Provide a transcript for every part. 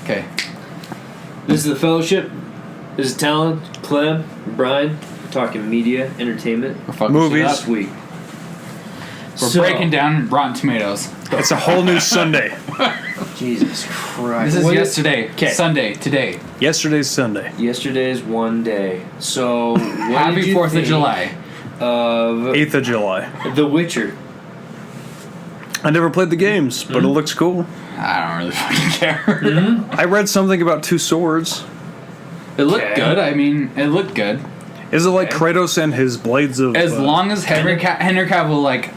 Okay. This is the Fellowship. This is Talon, Clem, Brian. We're talking media, entertainment, Movies. last week. We're breaking down Rotten Tomatoes. It's a whole new Sunday. Jesus Christ. This is yesterday. 'Kay. Sunday. Today. Yesterday's Sunday. Yesterday's one day. So, what Happy did you 4th of think July. Of 8th of July. The Witcher. I never played the games, but it looks cool. I don't really fucking care. I read something about 2 swords. It looked Okay. good. I mean, it looked good. Is it like Kratos and his blades of... As long as Henry Cavill, like,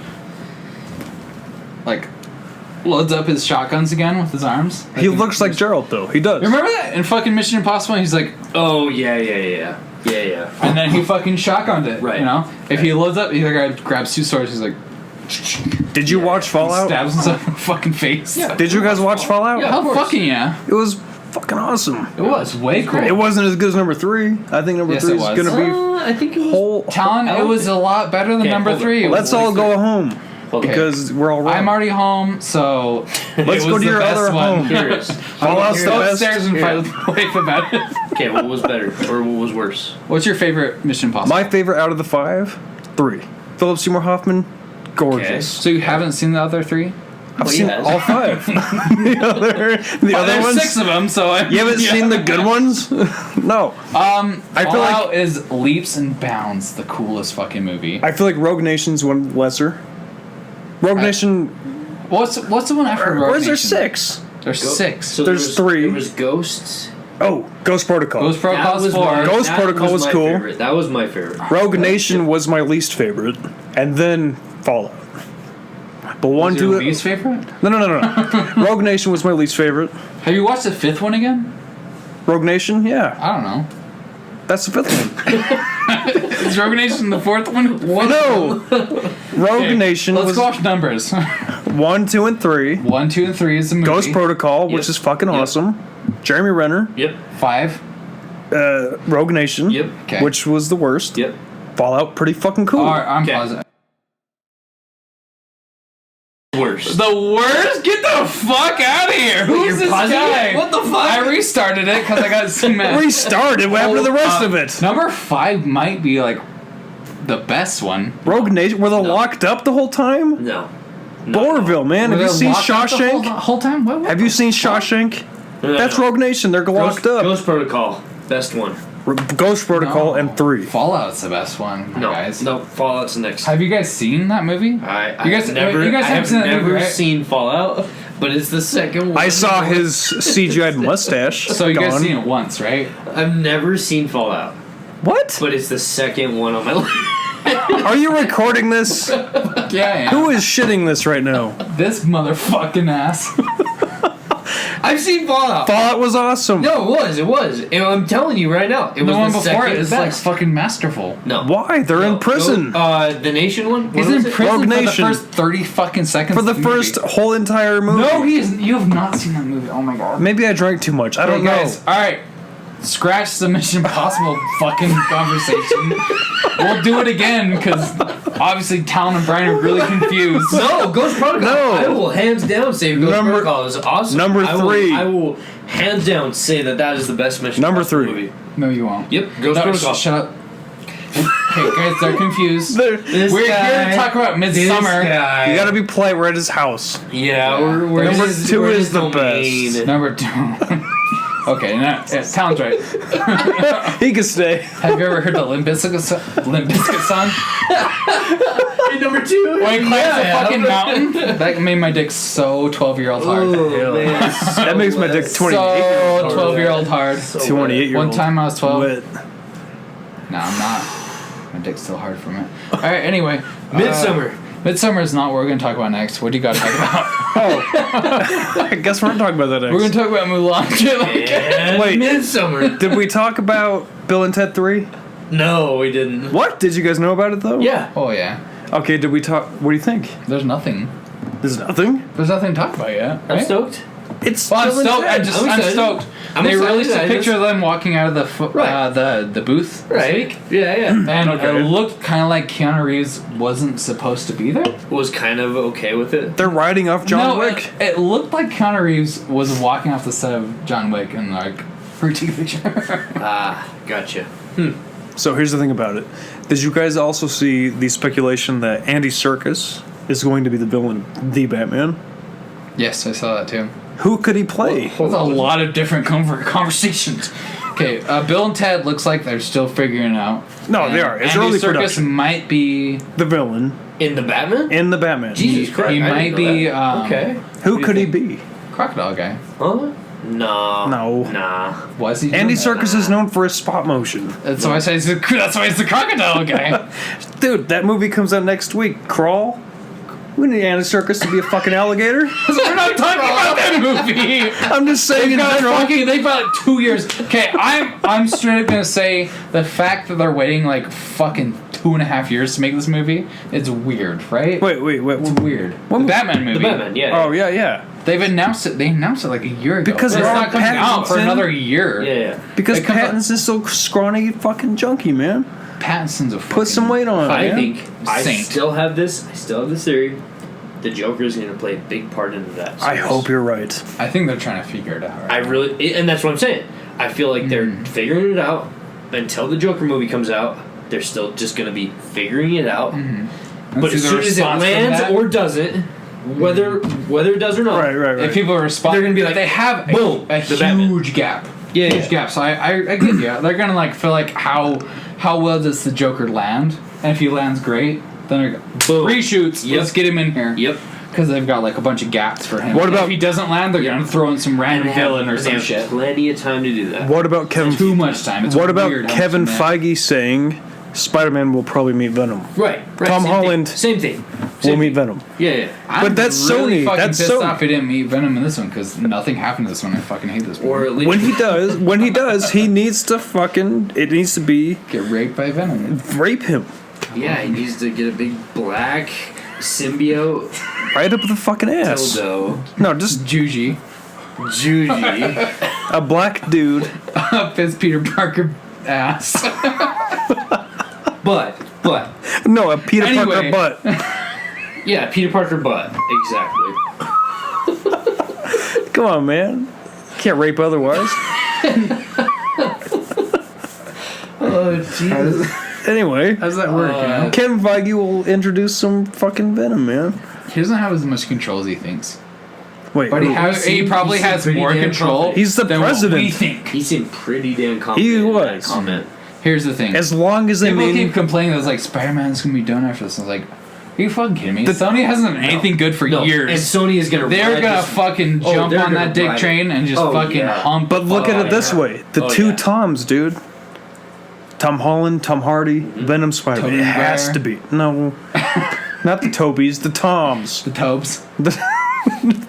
loads up his shotguns again with his arms. he looks like Geralt, though. He does. Remember that in fucking Mission Impossible? He's like, Oh, yeah. and then he fucking shotgunned it. Right. You know? If he loads up, he grabs 2 swords, he's like, Did you watch Fallout? stabs himself in the fucking face. Yeah. Did you guys watch Fallout? Yeah, hell fucking yeah. It was fucking awesome. It was way cool. It wasn't as good as number 3. I think number Yes, 3 it is was. going to be I think it was... whole... Talon, it was a lot better than Okay, number hold on. 3. It was Let's all go home. Okay. Because we're all wrong. I'm already home, so Let's it go was to the your best other one. home. Curious. Fallout's the Go best. upstairs and fight with my wife about it. Okay, what was better? Or what was worse? What's your favorite Mission Impossible? My favorite out of the 5? 3. Philip Seymour Hoffman, gorgeous. So you haven't seen the other 3? I've Well, he seen has. all 5. the other There's ones? 6 of them, so You haven't seen the good ones? No. I feel Fallout like is leaps and bounds the coolest fucking movie. I feel like Rogue Nation's one lesser. Rogue Nation. What's the one after Rogue Or is there Nation? 6? There's 6. So There's 3. There was Ghosts. Oh, Ghost Protocol. Ghost Protocol's 4. Ghost Protocol was my cool. favorite. That was my favorite. Rogue Nation was my least favorite, and then Fallout. But one, Is your two. least favorite? No. Rogue Nation was my least favorite. Have you watched the 5th one again? Rogue Nation, yeah, I don't know. that's the 5th one. Is Rogue Nation the 4th one? No, Rogue Okay, Nation Let's was go off numbers. 1, 2, and 3. 1, 2, and 3 is the movie. Ghost Protocol, which Yep. is fucking Yep. awesome. Jeremy Renner. Yep. 5. Rogue Nation. Yep. Okay. Which was the worst. Yep. Fallout, pretty fucking cool. I'm Okay. positive. Worse. The worst? Get the fuck out of here! Who's You're this positive? guy? What the fuck? I restarted it because I got so mad. Restarted. What happened to the rest of it? Number 5 might be like the best one. Rogue Nation. Were they locked up the whole time? No. Bourville, man. Have you seen Shawshank? Whole time? What? Have you seen Shawshank? No. That's Rogue Nation. They're locked up. Ghost Protocol. Best one. Ghost Protocol and 3. Fallout's the best one, No. guys. No. Fallout's the next. Have you guys seen that movie? You guys never. you guys I haven't have seen that never movie, right? seen Fallout, but it's the second one. I saw his CGI'd mustache. So you guys gone. seen it once, right? I've never seen Fallout, What? but it's the second one on my list. Are you recording this? Yeah, yeah. Who is shitting this right now? This motherfucking ass. I've seen Fallout. Fallout was awesome. No, it was. And I'm telling you right now, it was The one the before second it is like best. fucking masterful. No. Why? They're No, in prison. The Nation one? He's What in was it? prison Rogue for Nation. the first 30 fucking seconds For the of first movie. whole entire movie. No, you have not seen that movie. Oh my god. Maybe I drank too much. I don't know. Guys, alright. Scratch the Mission Impossible fucking conversation. We'll do it again because obviously Talon and Brian are really confused. No, Ghost Protocol. No. I will hands down say Ghost Number- Protocol is awesome. number I will- 3. I will hands down say that is the best Mission Number Impossible 3. movie. No, you won't. Yep, Ghost No, Protocol. shut up. Okay, guys, they're confused. This We're guy, here to talk about this Midsommar. guy. You gotta be polite. We're at his house. Yeah, we're Number this 2 we're is his the domain. best. Number 2. Okay, now Talon's right. He can stay. Have you ever heard the Limp Bizkit song? Hey, number 2. When he climbs the Yeah, fucking mountain? That made my dick so 12-year-old hard. Oh, man. That makes my dick 28 So 12-year-old hard. 28 year One old. time I was 12. Wet. No, I'm not. My dick's still hard from it. Alright, anyway. Midsommar. Midsommar is not what we're going to talk about next. What do you got to talk about? I guess we're not talking about that next. We're going to talk about Mulan. And Wait. Midsommar. Did we talk about Bill and Ted 3? No, we didn't. What? Did you guys know about it though? Yeah. Oh, yeah. Okay, did we talk? What do you think? There's nothing. There's nothing? There's nothing to talk about yet. I'm Right? stoked. It's Well, I'm Bill and stoked. Ted. I'm stoked. They excited. released a picture of them walking out of the booth this Right. week, Yeah, yeah. and Okay. it looked kind of like Keanu Reeves wasn't supposed to be there. Was kind of okay with it. They're riding off John no, Wick. It looked like Keanu Reeves was walking off the set of John Wick in like for a TV picture. Ah, gotcha. So here's the thing about it. Did you guys also see the speculation that Andy Serkis is going to be the villain, the Batman? Yes, I saw that too. Who could he play? There's a lot of different conversations. Okay, Bill and Ted looks like they're still figuring it out. No, And they are. It's Andy early Serkis production. might be. The villain In the Batman? in the Batman. Jesus Christ. He I might didn't know be. that. Okay. Who do could you he think? be? Crocodile guy. Huh? No. No. Was he? Andy doing that? Serkis is known for his spot motion. That's why I say that's why it's the crocodile guy. Dude, that movie comes out next week. Crawl? We need Andy Serkis to be a fucking alligator. We're not talking about that movie. I'm just saying in general. They've got like 2 years. Okay, I'm straight up gonna say the fact that they're waiting like fucking 2.5 years to make this movie is weird, right? Wait. It's weird. What The mo- Batman movie. The Batman, yeah. Oh, yeah. Ththey've announced it. They announced it like a year ago. Because But it's Robert not coming out for Pattinson- another year. Yeah. Because It comes out- Pattinson's so scrawny fucking junky, man. Pattinson's a fucking Put some weight on it, I man. think I Saint. still have this theory. The Joker is going to play a big part into that. I series. hope you're right. I think they're trying to figure it out. I really, and that's what I'm saying. I feel like they're figuring it out until the Joker movie comes out. They're still just going to be figuring it out. But as soon as it lands or doesn't, whether it does or not, Right. if people respond, They're gonna be like, they have boom, a the Batman. huge gap. Yeah, huge yeah. gap. So I get you. They're gonna like feel like how well does the Joker land, and if he lands great, then they're Boom. reshoots. Yep. Let's get him in here. Yep. Because they've got like a bunch of gaps for him. What about- if he doesn't land? They're gonna throw in some random villain or They some have shit. plenty of time to do that. What about Kevin? Too much time. It's What about weird how much Kevin time Feige saying Spider-Man will probably meet Venom? Right. Tom same Holland Thing. Same thing. Will meet Venom. Yeah. I'm that's really Sony. fucking That's pissed Sony. off he didn't meet Venom in this one because nothing happened to this one. I fucking hate this one. Or at least When he does, he needs to fucking. It needs to be Get raped by Venom. rape him yeah, he needs to get a big black symbiote right up the fucking ass. dildo. No, just Juji. Juji. a black dude. Up his Peter Parker ass. but No, a Peter Parker Anyway. butt. yeah, Peter Parker butt. Exactly. Come on, man. Can't rape otherwise. Oh Jesus. Anyway, How's that work? You know? Kevin Feige will introduce some fucking Venom, man. He doesn't have as much control as he thinks. Wait, But he, who? he probably he seemed has pretty more damn control. confident. He's the than what president. we think. He seemed pretty damn confident. He in that was. comment. Here's the thing. as long as they People made keep complaining that it's like Spider-Man's gonna be done after this. I was like, are you fucking kidding me? Sony hasn't done anything good for No, years. and Sony is gonna. They're ride gonna this- fucking Oh, jump they're on gonna that dick ride it. train and just Oh, fucking yeah. hump. But look at it this yeah. way: the Oh, two yeah. Toms, dude. Tom Holland, Tom Hardy, Venom, Spider-Man. Tobey It has Maguire. to be. No, not the Tobys, the Toms. the Tobes.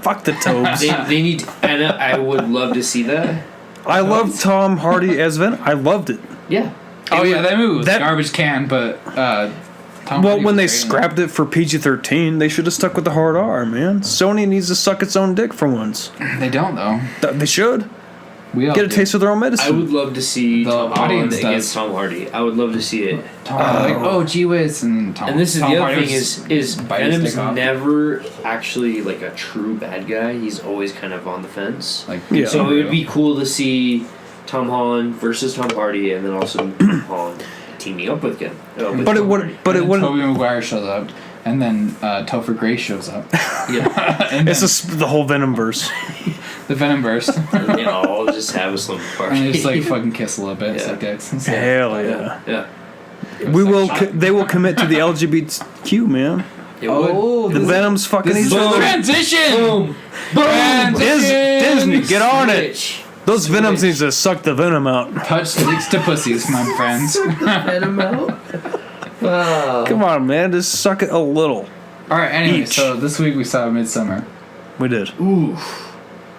Fuck the Tobes. They need, and I would love to see that. I love Tom Hardy as Venom. I loved it. Yeah. Oh yeah, that movie was that- garbage can, but Tom Well, Hardy when was they great in it. scrapped it for PG-13, they should have stuck with the hard R, man. Sony needs to suck its own dick for once. They don't though. They should. We all Get a do. taste of their own I medicine. would love to see The Tom Holland audience does. against Tom Hardy. I would love to see it. Like, oh gee whiz, and Tom. And this is Tom the other Hardy thing was is biting his Venom's dick off. never actually like a true bad guy. He's always kind of on the fence. like Yeah. So it would be cool to see Tom Holland versus Tom Hardy, and then also Tom Holland teaming up with him. With But it Tom would. Hardy. But it and wouldn't. Tobey Maguire shows up, and then Topher Grace shows up. Yeah, And It's then just the whole Venom verse. the Venom burst, and you know, I'll just have a slim party. they just like fucking kiss a little bit. It's Yeah. like it's Hell yeah. yeah. We will. They will commit to the LGBTQ, man. It would. The Venom's fucking This each is other. transition. Boom. Disney, get on it. Switch. Those Venoms needs to suck the venom out. Touch leads to pussies, my friends. Venom out. Wow. Come on, man, just suck it a little. All right. Anyway, Each. so this week we saw Midsommar. We did. Ooh.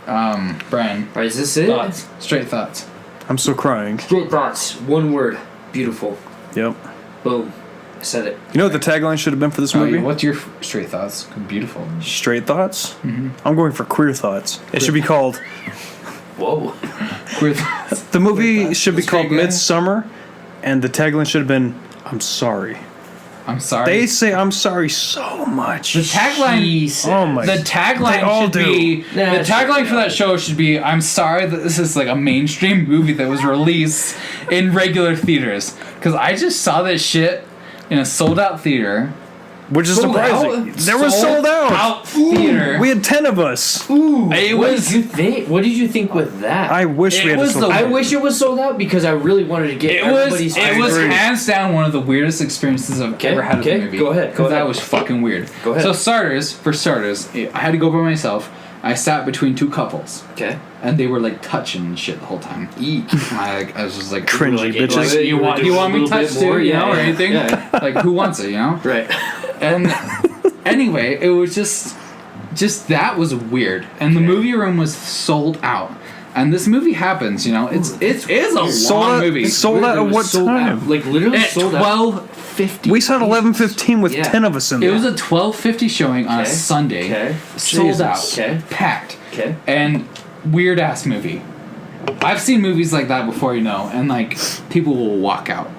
Brian, Alright, is this it? thoughts? Straight thoughts. I'm still crying. Straight thoughts. One word. Beautiful. Yep. Boom. I said it. You know what the tagline should have been for this movie? What's your straight thoughts? Beautiful. Straight thoughts? Mm-hmm. I'm going for queer thoughts. It should be called... Whoa. Queer thoughts. The movie should be called Straight guy. Midsommar, and the tagline should have been, I'm sorry. I'm sorry. They say I'm sorry so much. The tagline. Oh my! The tagline They all should do. be. Nah, The tagline for that show should be. I'm sorry that this is like a mainstream movie that was released in regular theaters. Because I just saw this shit in a sold out theater. Which is Sold surprising. out? They were sold out. Theater. We had 10 of us. Ooh. It What was. did you think? What did you think with that? I wish It we had was sold the- out. I wish it was sold out because I really wanted to get It was. everybody's. It was agree. hands down one of the weirdest experiences I've ever had with a movie. Go ahead. Go 'Cause ahead. That was fucking weird. Go ahead. So for starters, I had to go by myself. I sat between two couples. Okay. And they were like touching and shit the whole time. Eek. I was just like Cringy Like, bitches. Like, You you wanna want do you a want me little bit touched more? too, you Yeah, know, or yeah, anything? yeah. Like who wants it, you know? Right. And anyway, it was just that was weird. And the movie room was sold out. And this movie happens, you know. It is a Sold long out- movie. sold out It at was what sold time? out. Like literally At sold out. 12:50. We saw at 11:15 with Yeah. 10 of us in It there. was a 12:50 showing on a Okay. Sunday. Okay. Sold Jesus. out. Okay. Packed. Okay. And weird ass movie. I've seen movies like that before, you know, and like people will walk out.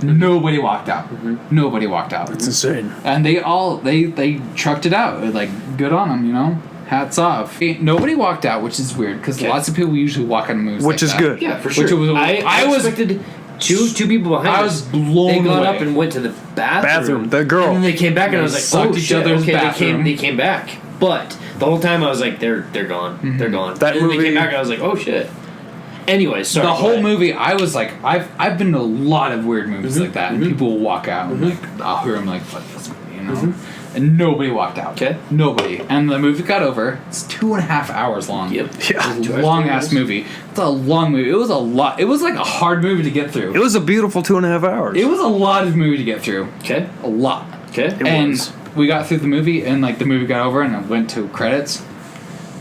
Nobody walked out. Nobody walked out. It's insane. And they trucked it out. Like good on them, you know. Hats off. Nobody walked out, which is weird because Okay. lots of people usually walk out of movies. Which like is that. good. Yeah, for sure. Which was- I I was- expected two people behind I us. was blown They got away. up and went to the bathroom. The girl. And then they came back, and I was like, Sucked "Oh each shit!" other's Okay, bathroom. they came back, but the whole time I was like, "They're gone. They're gone." That and then they movie- came back, and I was like, "Oh shit." Anyway, sorry. The go whole ahead. movie, I was like, I've been to a lot of weird movies like that, and people will walk out, and like I'll hear them like, "Fuck this movie," you know. And nobody walked out. Okay. Nobody. And the movie got over. It's 2.5 hours long. Yep. Yeah. It's 2 a hours, long 3 ass hours. movie. It's a long movie. It was a lot. It was like a hard movie to get through. It was a beautiful 2.5 hours. It was a lot of movie to get through. Okay. A lot. Okay. It and was. we got through the movie, and like the movie got over, and it went to credits,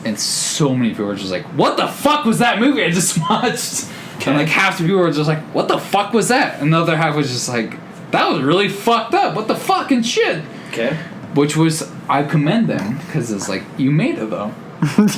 and so many people were just like, "What the fuck was that movie I just watched?" Okay. And like half the people were just like, "What the fuck was that?" And the other half was just like, "That was really fucked up. What the fucking shit?" Okay. Which was, I commend them because it's like you made it though.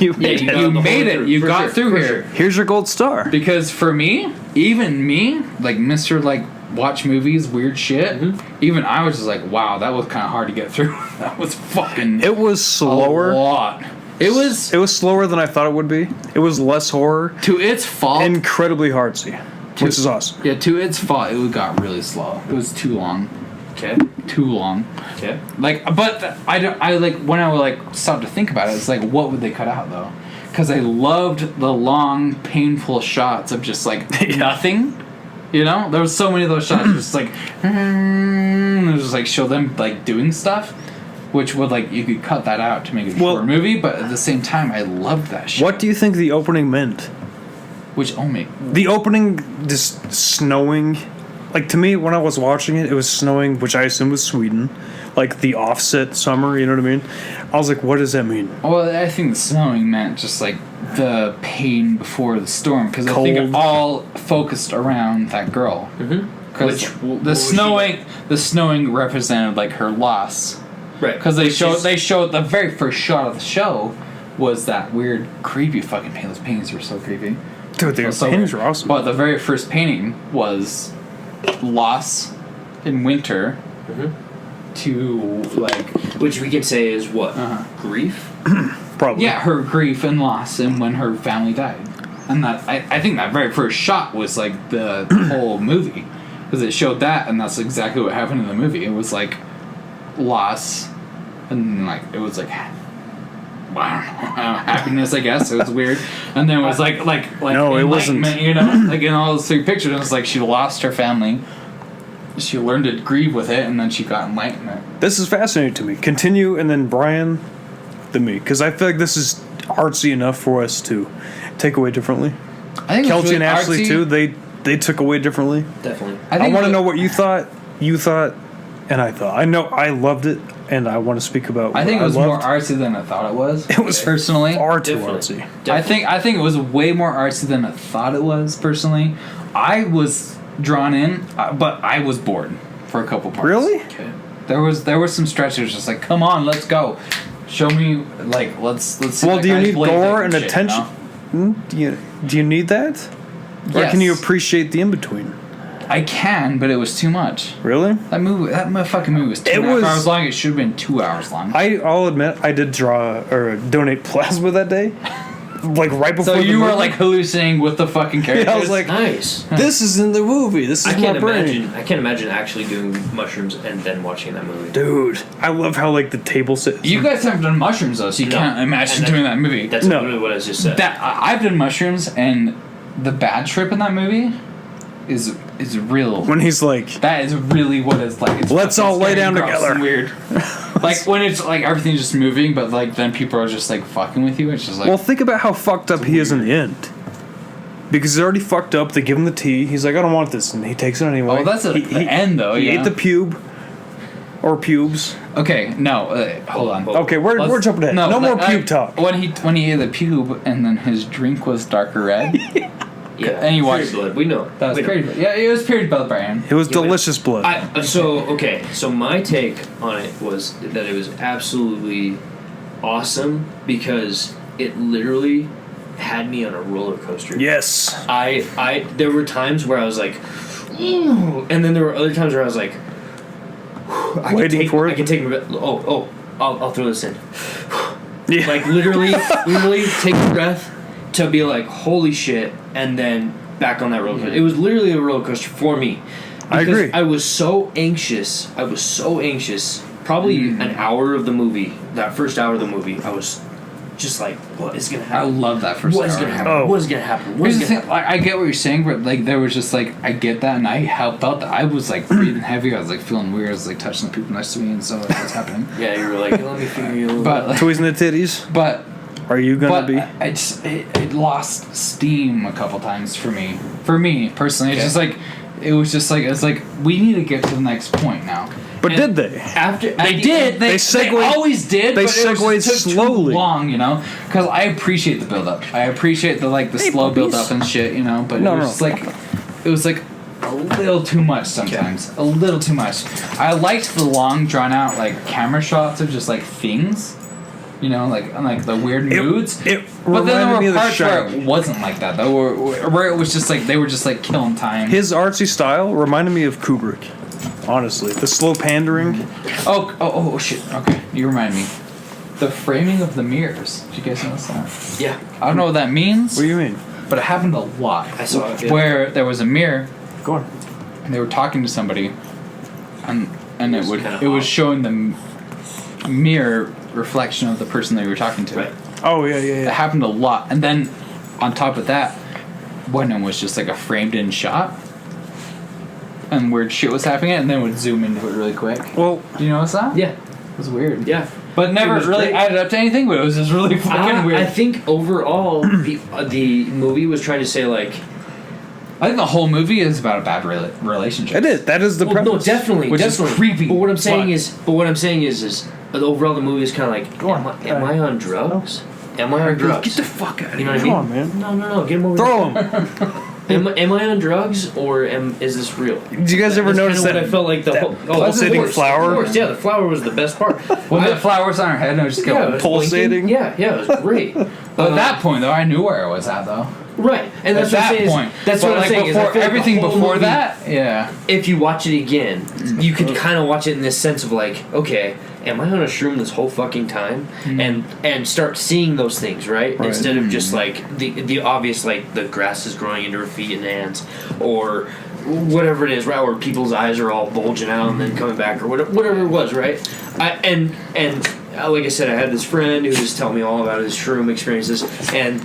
you Yeah, made you it. got You the made whole it. through, You for got sure, through for here. sure. Here's your gold star. Because for me, even me, like Mr. like watch movies, weird shit. Even I was just like, wow, that was kind of hard to get through. That was fucking It was a slower. lot. It was It was slower than I thought it would be. It was less horror. to its fault. Incredibly artsy, which is awesome. Yeah, to its fault, it got really slow. It was too long. Okay. Too long. Okay. Like, but I don't. I like when I would like stop to think about it. It's like, what would they cut out though? Because I loved the long, painful shots of just like nothing. You know, there was so many of those shots, just like, it was just like show them like doing stuff, which would like you could cut that out to make it a Well- short movie. But at the same time, I loved that shit. What do you think the opening meant? Which The opening, just snowing. Like, to me, when I was watching it, it was snowing, which I assume was Sweden. Like, the offset summer, you know what I mean? I was like, what does that mean? Well, I think the snowing meant just like the pain before the storm, because I think it Cold. all focused around that girl. Because what the was she snowing represented like her loss. Right. Because they showed the very first shot of the show was that weird, creepy fucking paint. Those paintings were so creepy. Dude, the So paintings weird. were awesome. But the very first painting was loss in winter to like Which we could say is what? Grief. Probably. yeah, her grief and loss and when her family died. And that I think that very first shot was like the whole movie. Because it showed that, and that's exactly what happened in the movie. It was like loss, and like it was like wow, happiness, I guess. It was weird. And then it was like No, it wasn't. enlightenment, you know, like in all those three pictures. It was like she lost her family. She learned to grieve with it, and then she got enlightenment. This is fascinating to me. Continue, and then Brian, then me. Because I feel like this is artsy enough for us to take away differently. I think it was Kelty and Ashley, artsy. too, they took away differently. Definitely. I think want to it- know what you thought, and I thought. I know I loved it, and I want to speak about I think what it was more loved. artsy than I thought it was. It was personally. Far too Definitely. artsy. I think it was way more artsy than I thought it was. Personally, I was drawn in, but I was bored. for a couple parts. Really? Okay. There was some stretches just like, come on, let's go. Show me, like, let's see. Well, that do you guy's need blade gore and shit, attention? Do you need that? Or Yes. can you appreciate the in between? I can, but it was too much. Really? That fucking movie was 2.5 hours long. It should have been 2 hours long. I'll admit I did draw or donate plasma that day. Like right before. So you the were movie. like hallucinating with the fucking characters. Yeah, I was like, Nice. this is in the movie. This is my brain. I can't imagine actually doing mushrooms and then watching that movie. Dude, I love how like the table sits. you guys haven't done mushrooms though, so you No. can't imagine And doing that movie. That's No. literally what I just said. I've done mushrooms, and the bad trip in that movie is real. When he's like, That is really what it's like. It's Let's fucking all lay scary down and gross together. and weird. Like when it's like everything's just moving, but like then people are just like fucking with you. It's just like, well, think about how fucked up he is in the end. Because he's already fucked up. They give him the tea. He's like, I don't want this, and he takes it anyway. oh, that's at the end though. He Yeah. ate the pube, or pubes. Okay, no, hold on. Okay, we're jumping ahead. No more pube talk. When he ate the pube and then his drink was darker red. yeah. and you watched- Period blood. We know. That was We know. period. Yeah, it was period blood, Brian. It was Yeah, but- delicious blood. So my take on it was that it was absolutely awesome because it literally had me on a roller coaster. Yes. There were times where I was like, ooh, and then there were other times where I was like, Waiting for it? I can take my breath. I'll throw this in. Yeah. Like literally take a breath to be like, holy shit, and then back on that roller coaster. It was literally a roller coaster for me. I Because agree. I was so anxious. Probably an hour of the movie, that first hour of the movie, I was just like, what is gonna I happen? love that first. What is hour. gonna happen? Oh. What is gonna happen? What Here's is the gonna thing, like, I get what you're saying, but like there was just like I get that, and I felt that I was like breathing heavy. I was like feeling weird. I was like touching the people next to me, and so like, what's happening? Yeah, you were like, let me figure you a little But like, Toys in the titties. but Are you gonna be? I just it lost steam a couple times for me. For me personally, it's Okay. just like it's like we need to get to the next point now. But And did they? After They did. They always did. they but it segued was just took slowly. Too long, you know. Because I appreciate the build up. I appreciate the like the slow build up and shit, you know. But No, it was no. just like it was like a little too much sometimes. A little too much. I liked the long drawn out like camera shots of just like things, you know, like and, like the weird moods. It But then reminded me there of were The parts where it Shining. wasn't like that though, where it was just like they were just like killing time. His artsy style reminded me of Kubrick. Honestly, the slow pandering. Oh shit. Okay, you remind me. The framing of the mirrors. Did you guys notice that? Yeah. I don't know what that means. What do you mean? But it happened a lot. I saw it, yeah. Where there was a mirror Go on. and they were talking to somebody, and It was kinda it was off. showing the mirror reflection of the person they were talking to. Right. Oh yeah, It happened a lot, and then on top of that, one of them was just like a framed in shot, and weird shit was happening, and then it would zoom into it really quick. Well, Do you notice that? Yeah. It was weird. Yeah. But never It was really great. added up to anything. But it was just really fucking weird. I think overall, the movie was trying to say like, I think the whole movie is about a bad relationship. it is. That is the well, premise. no, definitely, Which is definitely. creepy. But what I'm saying Fuck. is overall the movie is kind of like, Go on. am I on drugs? Am I on drugs? Get the fuck out of You know here. what I Come mean? on, man. No, get him over Throw here. him. Am I on drugs or is this real? Did you guys ever That's notice kinda that? what I felt like the that whole pulsating of course, flower? Of course, yeah, the flower was the best part. When the flowers on her head, and I was just Yeah, it going. was Pulsating? blinking. Yeah, it was great. But at that point, though, I knew where I was at, though. Right, and At that's what I'm that saying. point, That's But, what I'm like, saying. is I Before feel like the everything whole before movie, that, yeah. if you watch it again, you could kind of watch it in this sense of like, okay, am I on a shroom this whole fucking time? And start seeing those things, right? Instead of just like the obvious, like the grass is growing under her feet and hands, or whatever it is, right? Or people's eyes are all bulging out and then coming back, or whatever it was, right? And like I said, I had this friend who was telling me all about his shroom experiences, and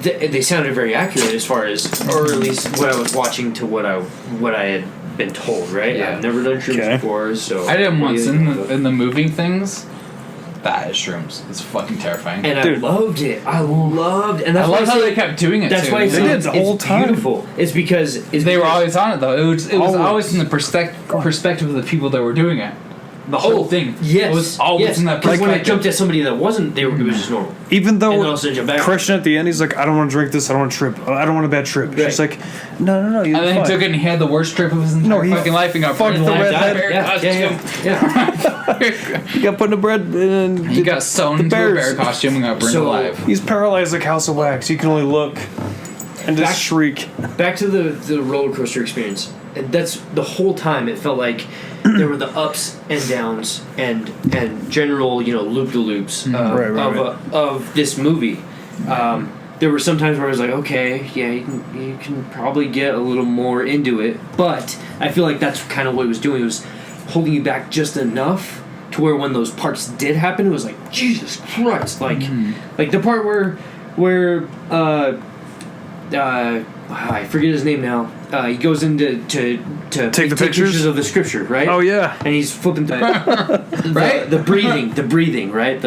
they sounded very accurate as far as, or at least what I was watching to what I had been told, right? Yeah. I've never done shrooms before, so I did them what do once you think? in the moving things. That is shrooms. It's fucking terrifying. And Dude. I loved it. And I that's why love how say- they kept doing it. That's too. why I They say did it's, the whole it's time. beautiful. It's because They were always on it though. It was Always. always from the perspective of the people that were doing it. The whole thing. Yes. It was always in that Like when it perspective. jumped at somebody that wasn't, it was just normal. Even And then though all of a sudden jump back. Christian at the end, he's like, I don't want to drink this. I don't want to trip. I don't want a bad trip. Right. She's like, no. You're And then he fine. took it and he had the worst trip of his entire he fucking life and got fucked burned the alive. redhead. Yeah. He got put in a bread and He got sewn into a bears. bear costume and got burned So- alive. He's paralyzed like House of Wax. You can only look and just shriek. Back to the roller coaster experience. And that's the whole time. It felt like there were the ups and downs and general loop de loops Right. of this movie. There were some times where I was like, okay, yeah, you can probably get a little more into it, but I feel like that's kind of what it was doing. It was holding you back just enough to where when those parts did happen, it was like, Jesus Christ, like the part where I forget his name now. He goes in to Take the pictures of the scripture, right? Oh yeah. And he's flipping through Right? the breathing, right?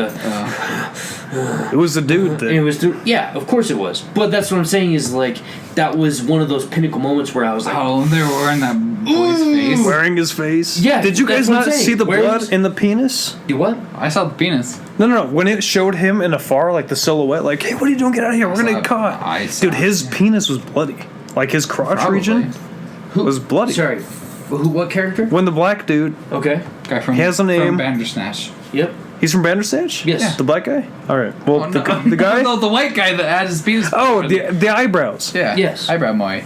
It was the dude And that. it was through, yeah, of course it was. But that's what I'm saying is like that was one of those pinnacle moments where I was like, Oh, they were wearing that boy's face. Wearing his face. Yeah, Did you that's guys what I'm not saying. see the Wearing blood his- in the penis? do what? I saw the penis. No. When it showed him in afar, like the silhouette, like, hey, what are you doing? Get out of here. We're gonna saw- get caught. I saw Dude, his penis was bloody. Like his crotch Probably. region was bloody. Sorry, what character? When the black dude, Okay. Guy from, He has a name. from Bandersnatch. Yep. he's from Bandersnatch? Yes. Yeah. The black guy? All right. Well, Oh, the guy? No, the white guy that had his penis. Oh, the eyebrows. Yeah. Yes. Eyebrow Moy.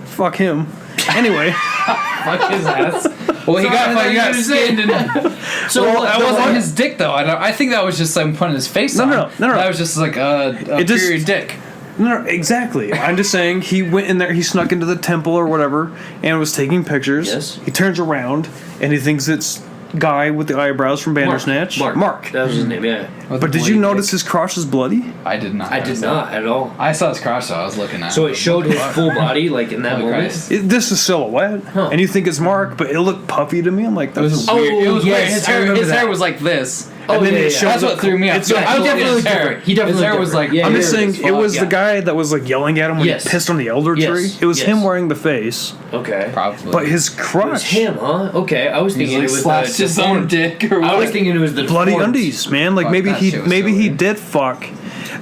Fuck him. Anyway. Fuck his ass. Well, he got skinned and... So that wasn't his dick, though. I think that was just someone putting his face on. No. That was just like a It just- period dick. No, exactly. I'm just saying he went in there, he snuck into the temple or whatever, and was taking pictures. Yes. He turns around, and he thinks it's guy with the eyebrows from Bandersnatch. Mark. That was his name, yeah. But did you notice his crotch is bloody? I did not. I did not at all. I saw his crotch, though. I was looking at So it. it showed his full body, like in that Holy moment. Christ. This is silhouette, Huh. and you think it's Mark, but it looked puffy to me. I'm like, It was that's weird. It was yes, weird. His I hair, remember his hair that. was like this. Oh, and then yeah, it yeah. showed That's what threw me off. It's Yeah, like- I was definitely his hair. different. He definitely His hair was different. like... Yeah, I'm yeah, just saying, it was the guy that was like yelling at him when Yes. he pissed on the elder Yes. tree. It was Yes. him wearing the face, Okay. Probably. but his It was crotch, him, huh? Okay, I was He's thinking like it was slashed the his own dick or I what? was thinking it was the bloody deformed. undies, man. Like Fuck, maybe that he shit was maybe so he weird. did fuck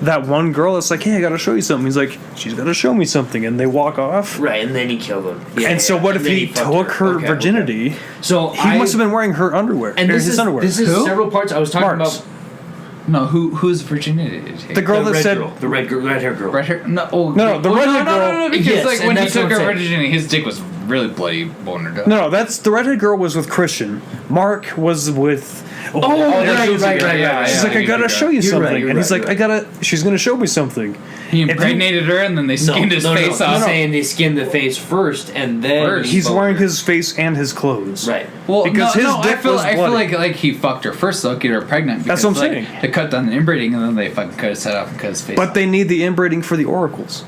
that one girl. It's like, hey, I gotta show you something. He's like, she's gotta show me something, and they walk off. Right, and then he killed him. Yeah, And so yeah. what And if then he fucked took her Okay, virginity? okay. So He must have been wearing her underwear. And or this his is underwear. this is Who? several parts. I was talking Mark's. about No, whose virginity did he take? The girl the that red said, girl, the red hair girl. Red hair? No, No, the redhead girl- No, because Yes, like and when he that's what took I'm her saying. virginity, his dick was really bloody boner. no, that's the redhead girl was with Christian. Mark was with. Oh, there right, she was right, again. right, Yeah, right. She's yeah, like, I yeah, gotta yeah. show you You're something, right, you're and he's right, like, you're she's gonna show me something. He impregnated her, and then they skinned his face no, off. I'm saying they skinned the face first, and then First. He's boner. wearing his face and his clothes. right. Well, Because his dick was I feel bloody. like he fucked her first, though, get her pregnant. That's Because, what I'm like, saying. They cut down the inbreeding, and then they fucking cut his head off and cut his face. But off. they need the inbreeding for the oracles.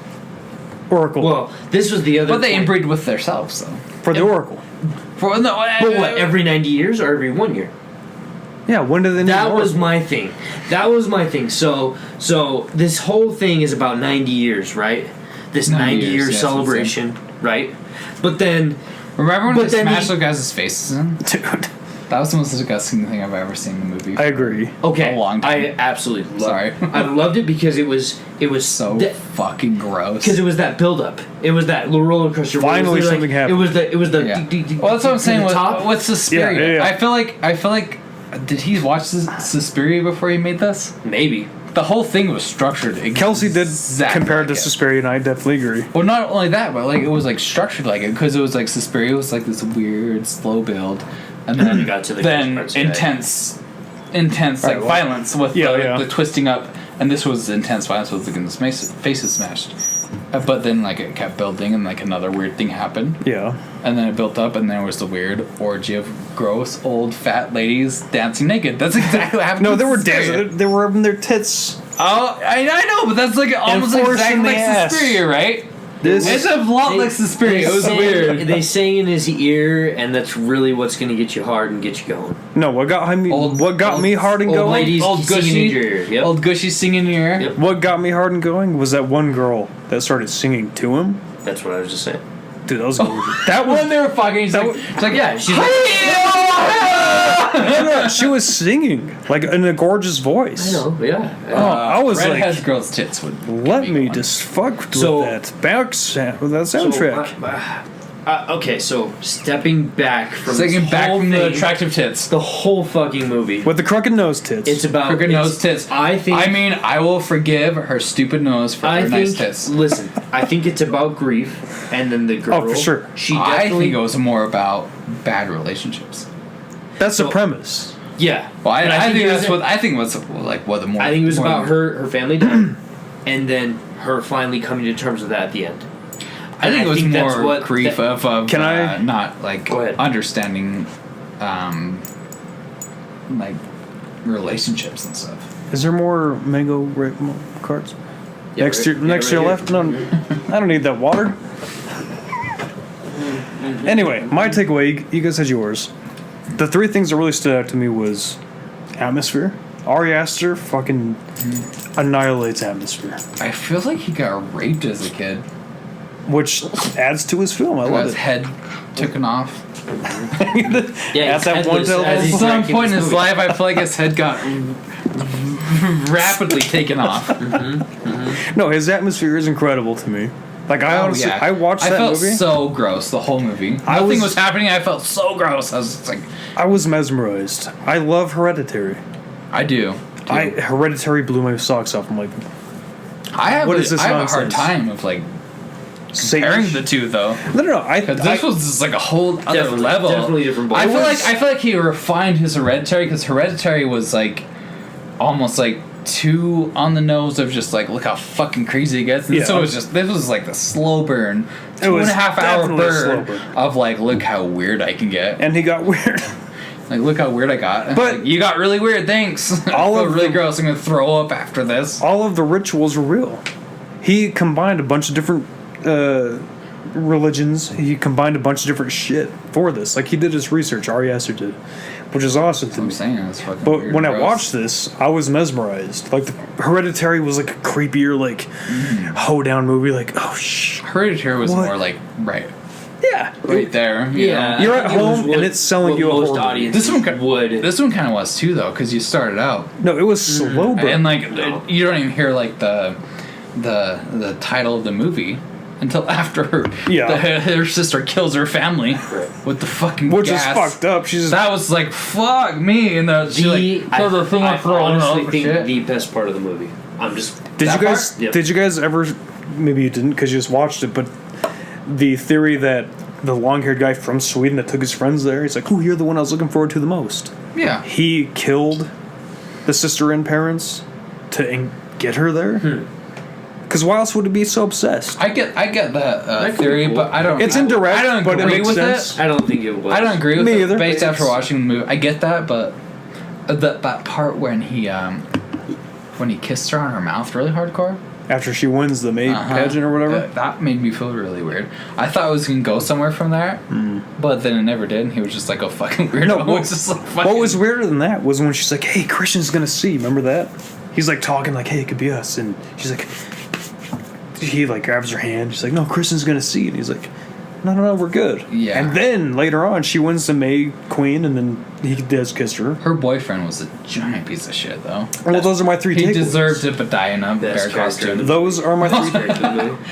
Oracle. Well, this was the other. But they point. inbreed with themselves, though. for the oracle. For no, But what? Every 90 years or every 1 year? Yeah, when do they need That the was oracle? my thing. That was my thing. So this whole thing is about 90 years, right? This 90 90 years, year yes, celebration, right? But then, Remember when But they then smashed he- those guys' faces in? Dude, That was the most disgusting thing I've ever seen in a movie. I agree. okay, A long time. I absolutely loved Sorry. it. I loved it because it was So fucking gross. because it was that build up. It was that roller coaster. where Finally it was something happened. It was the Yeah. d- d- Well, that's what I'm to saying the with, top. with Suspiria. Yeah. I feel like did he watch Suspiria before he made this? Maybe. The whole thing was structured. Kelsey did exactly compare it like to Suspiria, and I definitely agree. Well, not only that, but like it was like structured like it because it was like Suspiria was like this weird slow build, and then you got to the then parts, yeah. intense Alright, like well, violence with yeah. the twisting up, and this was intense violence with like his faces smashed. But then like it kept building, and like another weird thing happened, Yeah. and then it built up, and then there was the weird orgy of gross old fat ladies dancing naked. That's exactly what happened. No, in they were Suspiria. dancing. They were rubbing their tits. Oh, I know, but that's like almost forcing exactly the like ass. Suspiria, right? This It's a lot like Suspiria. It was sang, weird. They sang in his ear, and that's really what's going to get you hard and get you going. No, what got me? Old- what got old- me hard and old going? ladies Old singing Gushy, in your ear. Yep. old Gushy singing in your ear. Yep. What got me hard and going was that one girl that started singing to him. That's what I was just saying. Dude, that was gorgeous. That was When they were fucking, he's That like, was- it's like, Yeah, she's like, "Hey-oh, No, she was singing like in a gorgeous voice. I know, yeah. I was Red like, Has Girls Tits would let give me one. just fuck with So- that with that soundtrack. Okay, so stepping back from Taking this back whole from the thing, attractive tits. the whole fucking movie. With the crooked nose tits. It's about Crooked nose tits. I think. I mean, I will forgive her stupid nose for her nice tits. Listen, I think it's about grief, and then the girl. Oh, for sure. She I definitely. think it was more about bad relationships. That's the so- premise. Yeah. Well, But I think that's it what I think was like what the more. I think it was more about her family dying, and then her finally coming to terms with that at the end. I think it was that's more what grief of Can I- not like Go ahead. understanding, like relationships and stuff. Is there more mango cards? Yeah, next to right- next to yeah, your right left? No, I don't need that water. Anyway, my takeaway. You guys had yours. The three things that really stood out to me was atmosphere. Ari Aster fucking annihilates atmosphere, I feel like he got raped as a kid. which adds to his film. I Got love his it. head taken off. Yeah, At that one as At he's some directing point in this his movie. life, I feel like his head got rapidly taken off. No, his atmosphere is incredible to me. Like I honestly, I watched that I felt movie. so gross the whole movie. I Nothing was- was happening. I felt so gross. I was just like, I was mesmerized. I love Hereditary. I do. Hereditary blew my socks off. I'm like, I have What a, is this I have a hard nonsense? time of like Satan. comparing the two though. No. Because this was just like a whole other Definitely- level. definitely different ball. I feel was- like he refined his Hereditary because Hereditary was like almost like too on the nose of just like look how fucking crazy it gets. And Yeah. so it was just this was like the slow burn, It was 2.5 hour definitely a slow burn burn. of like look how weird I can get. and he got weird. Like look how weird I got. But- Like, you got really weird. Thanks. All I feel of really the- gross. I'm gonna throw up after this. All of the rituals were real. He combined a bunch of different religions. He combined a bunch of different shit for this. Like he did his research. Ari Aster did, which is awesome to I'm me. saying it's fucking But weird when and I gross. watched this, I was mesmerized. Like the Hereditary was like a creepier, like hoedown movie. Like oh shh, Hereditary was What? more like right yeah. there. you Yeah, know? You're I at think it was home what- and it's selling what you a most horror movie. audiences This one ki- would. This one kind of was too though, because you started out No, it was slow burn. and like you don't even hear like the title of the movie until after her sister kills her family with the fucking which gas. is fucked up. She's just That was like fuck me, and she like throws the thing I off throwing honestly up think shit. the best part of the movie. I'm just. Did That you guys? part? Yep. Did you guys ever? Maybe you didn't because you just watched it. But the theory that the long-haired guy from Sweden that took his friends there, he's like, "Oh, you're the one I was looking forward to the most." Yeah, He killed the sister and parents to get her there. Because why else would he be so obsessed? I get that That could be theory, cool. but I don't. It's indirect, I don't but it agree makes with sense. it. I don't think it was. I don't agree with Me it either. based after It's- watching the movie. I get that, but that part when he kissed her on her mouth really hardcore. After she wins the maid pageant or whatever. That made me feel really weird. I thought it was gonna go somewhere from there, but then it never did. And he was just like a fucking weirdo. No, It what, was just like what fucking- was weirder than that was when she's like, "Hey, Christian's gonna see." Remember that? He's like talking like, "Hey, it could be us," and she's like, he like grabs her hand. She's like, "No, Christian's gonna see," and he's like, "No, we're good." Yeah. And then later on, she wins the May Queen, and then he does kiss her. Her boyfriend was a giant piece of shit, though. Well, those are my three. He takeaways. deserved it, but die in a Best bear character in costume. the Those are my three.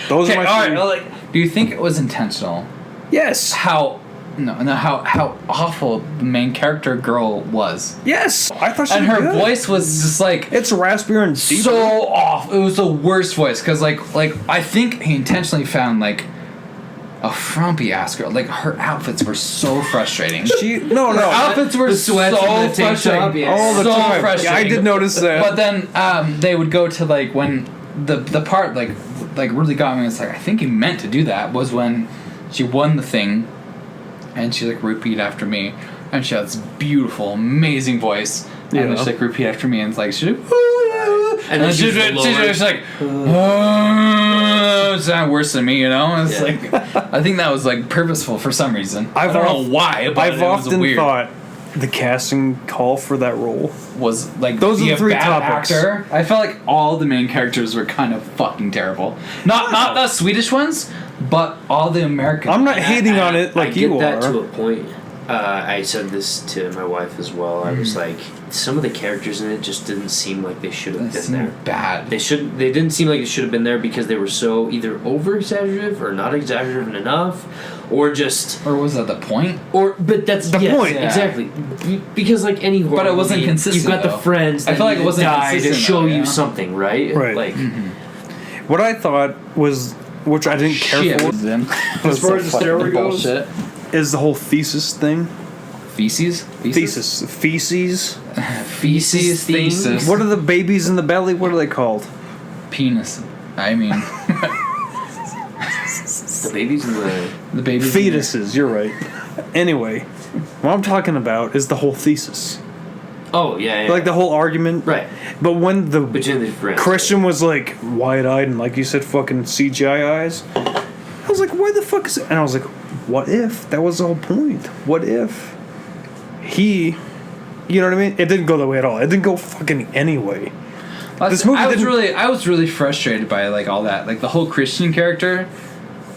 Those Okay, are my all three. right. Like, do you think it was intentional? Yes. How how awful the main character girl was, Yes. I thought she and was her good. voice was just like It's raspier and deep. so off. It was the worst voice because like I think he intentionally found like a frumpy ass girl. Like her outfits were so frustrating. No. Her outfits were so sweats and the tank frustrating. top, yeah. All the so time. frustrating. Yeah, I did notice that. But then they would go to like when the part like really got me. It's like I think he meant to do that was when she won the thing, and she like repeat after me, and she had this beautiful, amazing voice, and then she like repeat after me, and it's like she. And then she's like, it's not worse than me, you know. It's Yeah. like I think that was like purposeful for some reason. I don't know why, but I've it was often weird. thought the casting call for that role. Was like Those are be the a three bad topics. actor. I felt like all the main characters were kind of fucking terrible. Not the Swedish ones, but all the American. I'm not hating on it like I get you that are. to a point. I said this to my wife as well. I was like, some of the characters in it just didn't seem like they should have been there. Bad. They didn't seem like it should have been there because they were so either over exaggerative or not exaggerative enough, or was that the point? But that's the point. Yeah. Exactly. Because like any horror, but it wasn't consistent. You've got the friends. I feel like it wasn't die to show you something, right? Right. Like, what I thought was, which I didn't care for, as far as the story goes, is the whole thesis thing. Feces. Feces. Thesis. What are the babies in the belly? What are they called? Penis. I mean, the babies in the babies. Fetuses. You're right. Anyway, what I'm talking about is the whole thesis. Oh yeah. Like the whole argument. Right. But when the friends, Christian was like wide-eyed and like you said, fucking CGI eyes, I was like, why the fuck is it? And I was like, what if that was the whole point? What if he, you know what I mean? It didn't go that way at all. It didn't go fucking anyway. This movie I was really frustrated by like all that, like the whole Christian character.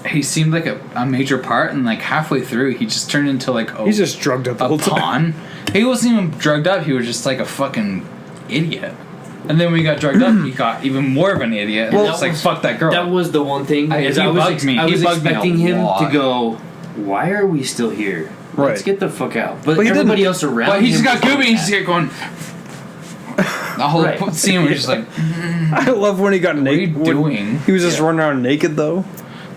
He seemed like a major part, and like halfway through, he just turned into like he's just drugged up the whole pawn. He wasn't even drugged up. He was just like a fucking idiot. And then when he got drugged up, he got even more of an idiot. And was like, fuck that girl. That was the one thing. I was expecting him to go, why are we still here? Let's get the fuck out. But everybody else around him. But he just got gooby and he just kept going. The whole scene was just like. I love when he got naked. What are you doing? He was just running around naked though.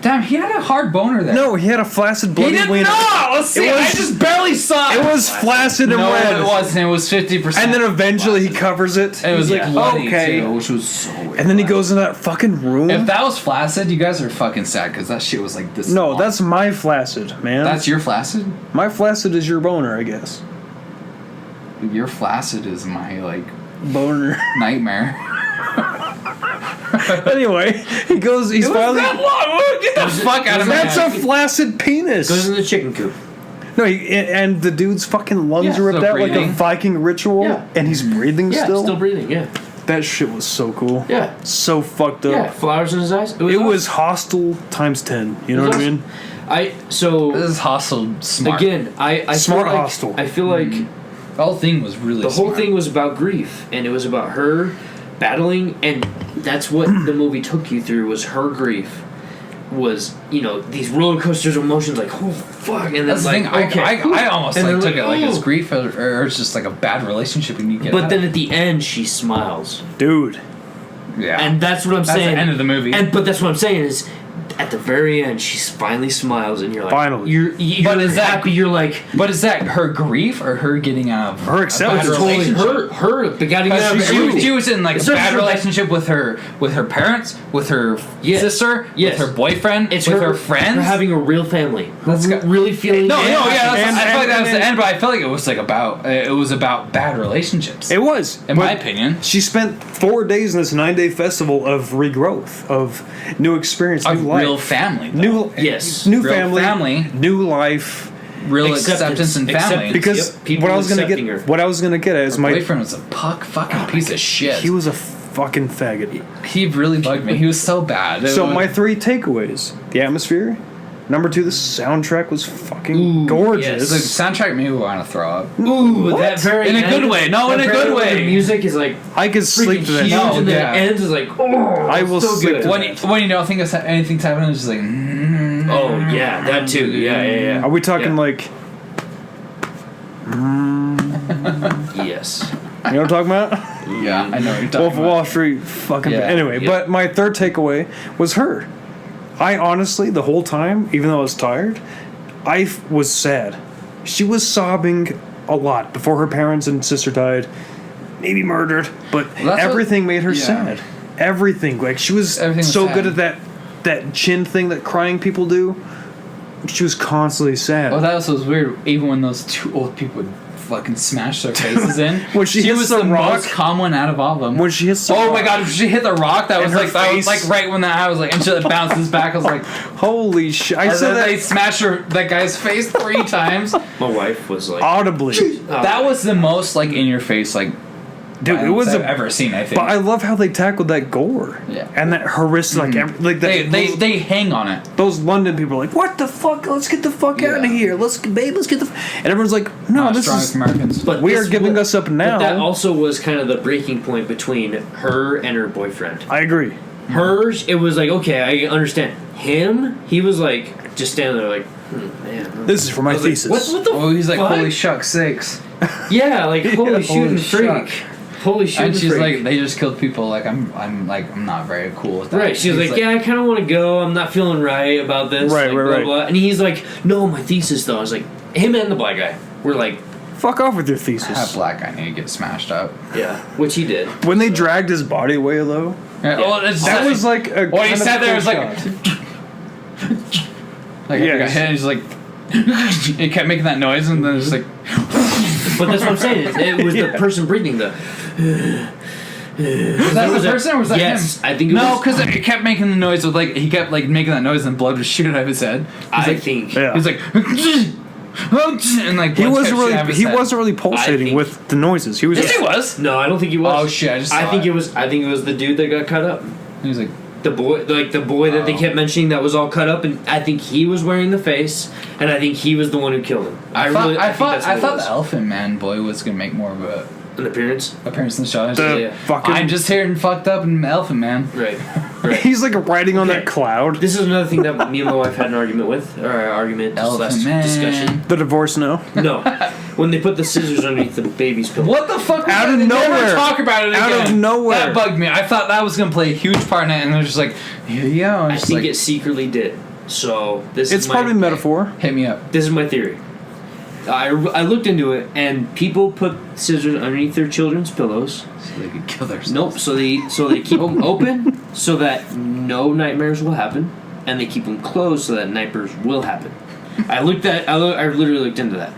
Damn, he had a hard boner there. No, he had a flaccid bloody wiener. He did not! Let's see, I just barely saw it. It was flaccid and red. No, it wasn't. It was 50%. And then eventually he covers it. And it was like bloody too, which was so weird. And then he goes in that fucking room. If that was flaccid, you guys are fucking sad because that shit was like this. No, that's my flaccid, man. That's your flaccid? My flaccid is your boner, I guess. Your flaccid is my, like... boner. Nightmare. Anyway, he's finally. Get the fuck out of my That's a flaccid penis. Goes in the chicken coop. No, and the dude's fucking lungs are ripped out like a Viking ritual, and he's breathing still. Still breathing. Yeah. That shit was so cool. Yeah. So fucked up. Yeah. Flowers in his eyes. It was Hostile times 10. You know what I mean? This is Hostile smart. Again, I smart feel like, Hostile. I feel like the whole thing was really. The whole thing was about grief, and it was about her battling, and that's what the movie took you through. Was her grief. Was, you know, these roller coasters of emotions, like, oh fuck, and then that's like, the thing. I almost and like took it like it's grief or it's just like a bad relationship and you get. But then at the end, she smiles, dude. Yeah, and that's what I'm saying. That's the end of the movie. But that's what I'm saying is, at the very end, she finally smiles, and you're like, finally, you're but is happy. That, you're like, but is that her grief or her getting out of her acceptance? Totally her getting out of she was in like a bad relationship with her parents, with her sister, with her boyfriend, with her friends. Her having a real family. That's really feeling. I feel like that was the end, but I felt like it was like about bad relationships. It was, in my opinion. She spent 4 days in this 9-day festival of regrowth, of new experience, new life. Real family, though. New real family, new life, real acceptance and family. Because what I was gonna get at is my boyfriend was a fucking piece of shit. He was a fucking faggot. He really bugged me. He was so bad. My 3 takeaways: the atmosphere. Number 2, the soundtrack was fucking gorgeous. The soundtrack made me want to throw up. Ooh, that very in a good way. No, in a good way. The music is like I could sleep to that. No, and the end is like I will so sleep. When you don't think anything's happening, it's just like. Oh yeah, that too. Yeah. Are we talking like? Yes. You know what I'm talking about? Yeah, I know what you're talking Wolf about. of Wall Street. Fucking. Anyway, but my 3rd takeaway was her. I honestly, the whole time, even though I was tired, I was sad. She was sobbing a lot before her parents and sister died, maybe murdered, but everything made her sad. Everything. Like, she was so good at that chin thing that crying people do. She was constantly sad. Well, that was weird. Even when those 2 old people would fucking smash their faces in. When she was the most calm one out of all of them. When she hits the rock. My god, if she hit the rock, that was like right when I was like, until it bounces back, I was like, holy shit. I said that. They smashed that guy's face 3 times. My wife was like, audibly. That was the most like in your face, like Dude, it was I've ever seen. I think. But I love how they tackled that gore. Yeah. And that horrific, like that. They hang on it. Those London people are like, "What the fuck? Let's get the fuck out of here. Let's get the." And everyone's like, "No, this is Americans." But we are giving us up now." But that also was kind of the breaking point between her and her boyfriend. I agree. Hers, it was like, okay, I understand. Him, he was like just standing there like, man. This is for my thesis. Like, what the? Oh, he's like, fuck? holy shucks sakes. Yeah, like holy shooting shuck. freak. Holy shooting And she's freak. like, they just killed people. Like I'm not very cool with that. Right, she's like, yeah, I kind of want to go. I'm not feeling right about this. Right, like, right, blah, right. Blah. And he's like, no, my thesis though. I was like, him and the black guy were like, Fuck off with your That thesis. black guy need to get smashed up. yeah, which he did. When they dragged his body away, though, Yeah. Well, that was like a. Well, he kind of sat there. It was cool like, shot. like Yeah, he got hit. And he's like, he kept making that noise, and then it's like, But that's what I'm saying. It was the person breathing the. was that the person or was that yes, him? I think it No, was. because it kept making the noise with like he kept like making that noise and blood was shooting out of his head. I think. Yeah. He's like, and like He blood wasn't kept shooting out of really. his He head. wasn't really pulsating think- with the noises. He was. Yes, just, he was. No, I don't think he was. Oh shit! I just. Saw I think it was. I think it was the dude that got cut up. He was like, The boy that they kept mentioning that was all cut up, and I think he was wearing the face, and I think he was the one who killed him. I thought thought the Elephant Man boy was gonna make more of a an appearance. appearance in the show. I was The like, Yeah. fucking. I'm just here and fucked up and Elephant Man. Right. Right. He's like riding on Okay. that cloud. This is another thing that me and my wife had an argument with, or argument Elephant slash Man. discussion. The divorce, no. No, when they put the scissors underneath the baby's pillow. What the fuck? Out of They never nowhere. talk about it Out again. of nowhere. That bugged me. I thought that was gonna play a huge part in it, and they're just like, here you go. And I just think like, it secretly did. So this It's is my, probably metaphor. hit me up. This is my theory. I looked into it, and people put scissors underneath their children's pillows. So they could kill themselves. Nope. So they keep them open so that no nightmares will happen, and they keep them closed so that nightmares will happen. I literally looked into that.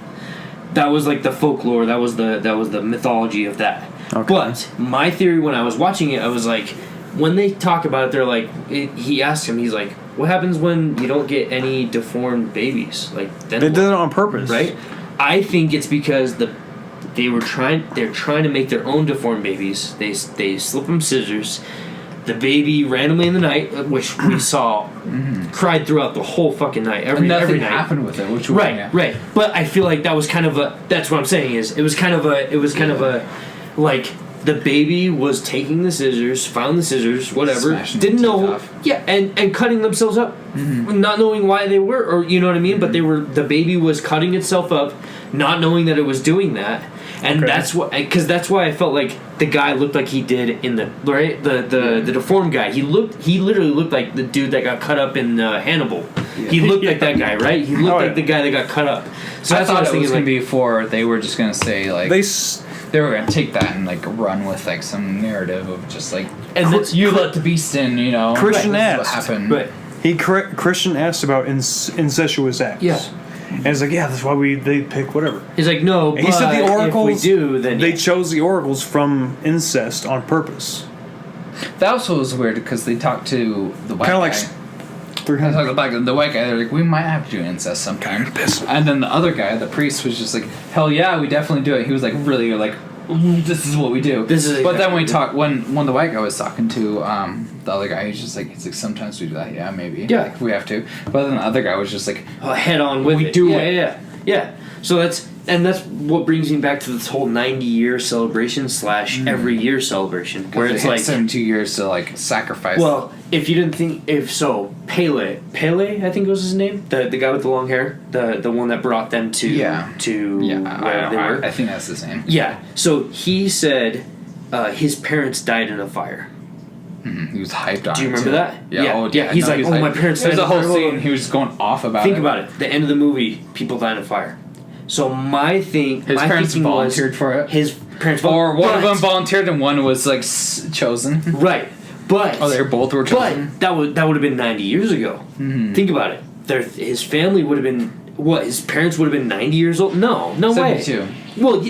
That was like the folklore. That was the mythology of that. Okay. But my theory when I was watching it, I was like, when they talk about it, they're like, he asked him, he's like, what happens when you don't get any deformed babies? Like then They what? did it on purpose, Right? I think it's because they're trying to make their own deformed babies. They slip them scissors. The baby randomly in the night, which we saw, cried throughout the whole fucking night. And nothing every night. happened with it, which was Right. But I feel like that was kind of a. That's what I'm saying is it was kind of a like the baby was taking the scissors, found the scissors, whatever, Smashing didn't the teeth know, off. yeah, and cutting themselves up, not knowing why they were, or you know what I mean. But the baby was cutting itself up, not knowing that it was doing that, and Okay. that's why I felt like the guy looked like he did in the the deformed guy. He literally looked like the dude that got cut up in Hannibal. He looked like that guy, right? He looked Oh, like yeah. the guy that got cut up. So I that's what I thought was it thinking. was gonna Like, be for they were just gonna say like They were gonna take that and like run with like some narrative of just like And that's- you let the beast in, you know. Christian this is what asked. happened. right. Christian asked about incestuous acts. Yeah. And it's like, yeah, that's why they pick whatever. He's like, no, And but he said the oracles. if we do, then they yeah. chose the oracles from incest on purpose. That also was weird because they talked to the white Kind of guy. like. They talked about the white guy. They're like, we might have to do incest sometime. And then the other guy, the priest, was just like, hell yeah, we definitely do it. He was like, really, like, this is what we do. This is But then exactly when we what we talk, when the white guy was talking to the other guy, he's like, sometimes we do that. Yeah, maybe. Yeah. Like, we have to. But then the other guy was just like, Head on with We it. do yeah, it. Yeah. So that's what brings me back to this whole 90-year celebration / every year celebration, where it's like 72 years to like sacrifice. well, if you didn't think Pele, I think was his name, the guy with the long hair, the one that brought them to yeah, where they were. I think that's his name. Yeah. So he said his parents died in a fire. He was hyped on. Do you it, remember too. that? Yeah. Yeah. Oh, Yeah, he's like, he was "Oh, hyped. my parents There's died a whole in fire." scene. He was just going off about Think it. about it. The end of the movie, people died in a fire. So my His parents thinking volunteered was for it. his parents Or one of but- them volunteered and one was like chosen. Right. But Oh, they both were chosen. But that would have been 90 years ago. Think about it. His family would have been what? His parents would have been 90 years old. No way. 72. Well,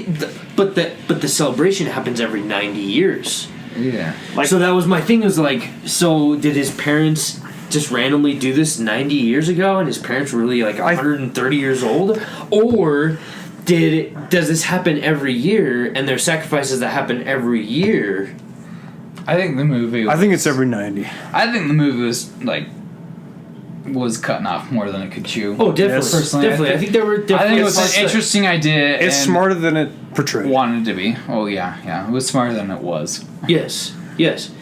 but the celebration happens every 90 years. Yeah. Like- So that was my thing. Was like, so did his parents just randomly do this 90 years ago, and his parents were really like 130 years old, or does this happen every year? And there's sacrifices that happen every year. I think the movie. I think it's every 90. I think the movie was cutting off more than it could chew. Oh, definitely. Yes. Personally, definitely. I think there were. I think it was an interesting idea. It's smarter than it portrayed. Wanted to be. Oh yeah. It was smarter than it was. Yes.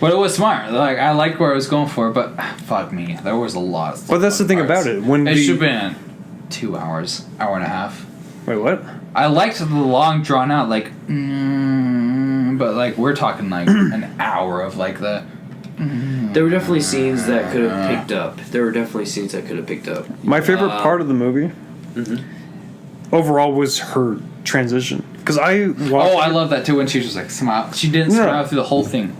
But it was smart. Like I liked where I was going for, but fuck me, there was a lot. Of Well, that's the thing about it. It should have been 2 hours, hour and a half. Wait, what? I liked the long, drawn out, but like we're talking like an hour of like the. There were definitely scenes that could have picked up. My favorite part of the movie, overall, was her transition. Because I love that too when she was just like smile. She didn't smile through the whole thing.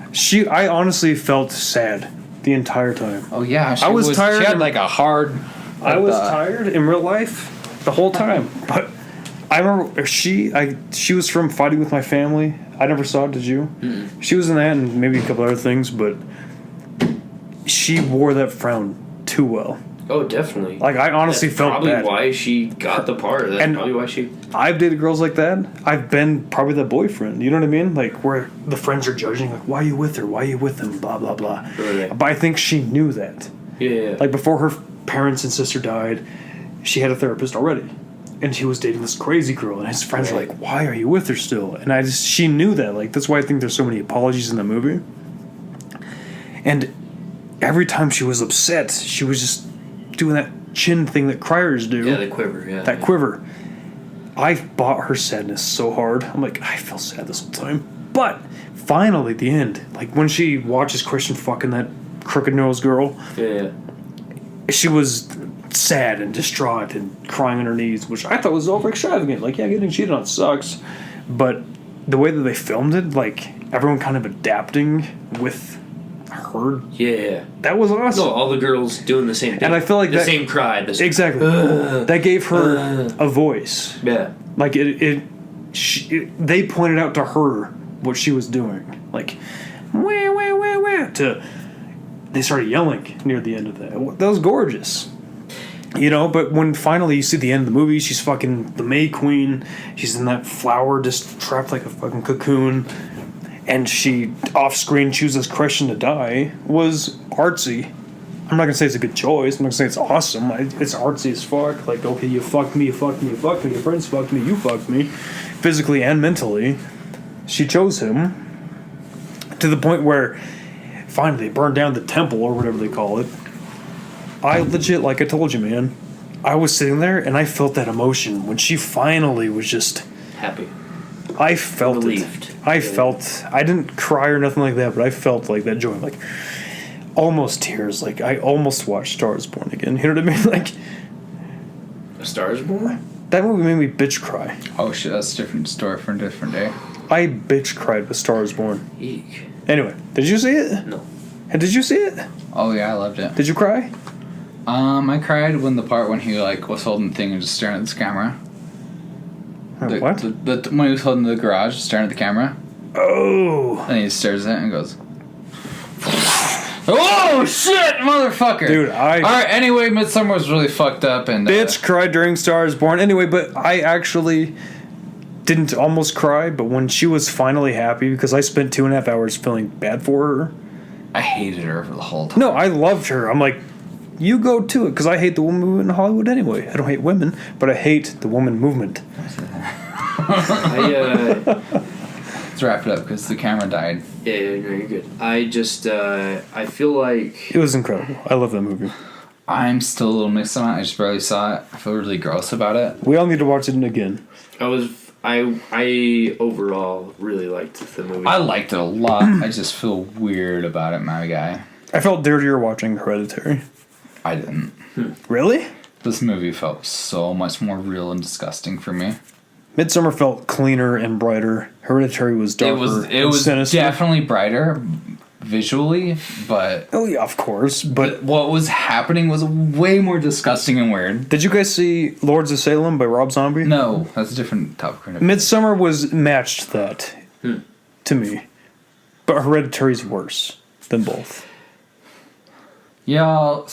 I honestly felt sad the entire time. Oh yeah, I was tired. She had like a hard. I was tired in real life the whole time, but I remember she was from Fighting With My Family. I never saw it. Did you? Mm-mm. She was in that and maybe a couple other things, but she wore that frown too well. Oh, definitely. Like I honestly felt probably bad. Why she got the part. That's and probably why she. I've dated girls like that. I've been probably that boyfriend. You know what I mean? Like where the friends are judging, like, why are you with her? Why are you with him? Blah blah blah. Really? But I think she knew that. Yeah. Like before her parents and sister died, she had a therapist already, and she was dating this crazy girl. And his friends were like, "Why are you with her still?" And she knew that. Like that's why I think there's so many apologies in the movie. And every time she was upset, she was just doing that chin thing that criers do. Yeah, the quiver. Yeah. That quiver. I bought her sadness so hard. I'm like, I feel sad this whole time. But finally, at the end, like when she watches Christian fucking that crooked nose girl, she was sad and distraught and crying on her knees, which I thought was over extravagant. Like, yeah, getting cheated on sucks, but the way that they filmed it, like everyone kind of adapting with her, that was awesome. No, all the girls doing the same thing, and I feel like the same cry. Exactly, that gave her a voice. Yeah, like they pointed out to her what she was doing. Like, they started yelling near the end of that. That was gorgeous. You know, but when finally you see the end of the movie, she's fucking the May Queen. She's in that flower just trapped like a fucking cocoon. And she, off-screen, chooses Christian to die, was artsy. I'm not going to say it's a good choice. I'm not going to say it's awesome. It's artsy as fuck. Like, okay, you fucked me, you fucked me, you fucked me, your friends fucked me, you fucked me. Physically and mentally. She chose him. To the point where, finally, they burned down the temple, or whatever they call it. I legit, like I told you, man, I was sitting there, and I felt that emotion when she finally was just... happy. I felt relieved. I didn't cry or nothing like that, but I felt like that joy, like almost tears. Like I almost watched Stars Born again. You know what I mean? Like A Star Is Born. That movie made me bitch cry. Oh shit, that's a different story for a different day. I bitch cried with Stars Born. Eek. Anyway, did you see it? No. And did you see it? Oh yeah, I loved it. Did you cry? I cried when the part when he like was holding the thing and just staring at this camera. What? When he was holding the garage, staring at the camera. Oh. And he stares at it and goes, "Oh shit, motherfucker!" Dude, Alright, anyway, Midsommar was really fucked up and... bitch cried during Stars Born. Anyway, but I actually didn't almost cry, but when she was finally happy, because I spent 2.5 hours feeling bad for her. I hated her for the whole time. No, I loved her. I'm like, you go to it, because I hate the woman movement in Hollywood anyway. I don't hate women, but I hate the woman movement. Let's wrap it up, because the camera died. Yeah, no, you're good. I just, I feel like... It was incredible. I love that movie. I'm still a little mixed on it. I just barely saw it. I feel really gross about it. We all need to watch it again. I overall really liked the movie. I liked it a lot. I just feel weird about it, my guy. I felt dirtier watching Hereditary. I didn't. Really? This movie felt so much more real and disgusting for me. Midsommar felt cleaner and brighter. Hereditary was darker. It was sinister. definitely brighter visually, but... Oh, yeah, of course. But what was happening was way more disgusting and weird. Did you guys see Lords of Salem by Rob Zombie? No, that's a different topic. Midsommar was matched that to me. But Hereditary's worse than both. Y'all...